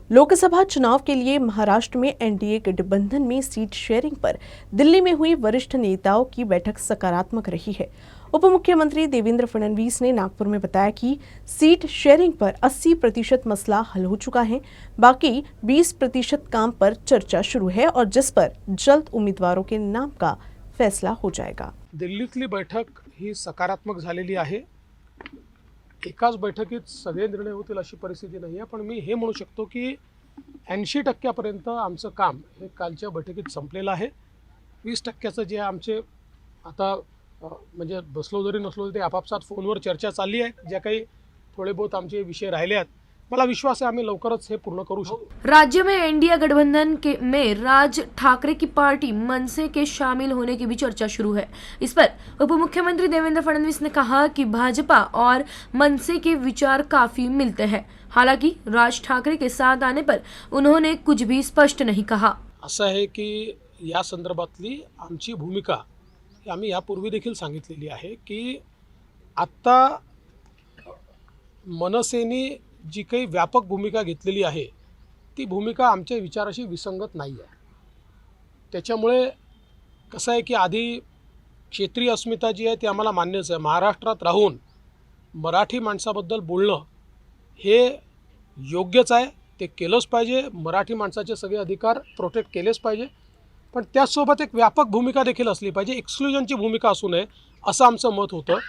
लोकसभा चुनाव के लिए महाराष्ट्र में एनडीए गठबंधन में सीट शेयरिंग पर दिल्ली में हुई वरिष्ठ नेताओं की बैठक सकारात्मक रही है। उप मुख्यमंत्री देवेंद्र फडणवीस ने नागपुर में बताया कि सीट शेयरिंग पर 80% मसला हल हो चुका है, बाकी 20% काम पर चर्चा शुरू है और जिस पर जल्द उम्मीदवारों के नाम का फैसला हो जाएगा। दिल्लीतली बैठक ही सकारात्मक झालेली आहे। एकाच बैठकीत सगळे निर्णय होतील अशी परिस्थिती नाही आहे, पण मी हे म्हणू शकतो की 80% आमचं काम हे कालच्या बैठकीत संपलेलं आहे। 20% जे आमचे आता म्हणजे बसलो जरी नसलो ते आपापसात फोनवर चर्चा चालली आहे। जे काही थोडे बहुत आमचे विषय राहिले आहेत, मला विश्वास है आम्ही लवकरच हे पूर्ण करू शकतो। राज्य में एनडीए गठबंधन के में राज ठाकरे की पार्टी मनसे के शामिल होने की भी चर्चा शुरू है। इस पर उप मुख्यमंत्री देवेंद्र फडणवीस ने कहा कि भाजपा और मनसे के विचार काफी मिलते हैं। हालांकि राज ठाकरे के साथ आने पर उन्होंने कुछ भी स्पष्ट नहीं कहा। असं आहे की या संदर्भातली आमची भूमिका आम्ही यापूर्वी देखील सांगितलेली आहे की आता मनसेने जी काही व्यापक भूमिका घेतलेली आहे ती भूमिका आमच्या विचाराशी विसंगत नाही आहे। त्याच्यामुळे कसं आहे की आधी क्षेत्रीय अस्मिता जी आहे ती आम्हाला मान्यच आहे। महाराष्ट्रात राहून मराठी माणसाबद्दल बोलणं हे योग्यच आहे, ते केलंच पाहिजे। मराठी माणसाचे सगळे अधिकार प्रोटेक्ट केलेच पाहिजे, पण त्यासोबत एक व्यापक भूमिका देखील असली पाहिजे, एक्सक्लुजनची भूमिका असू नये असं आमचं मत होतं।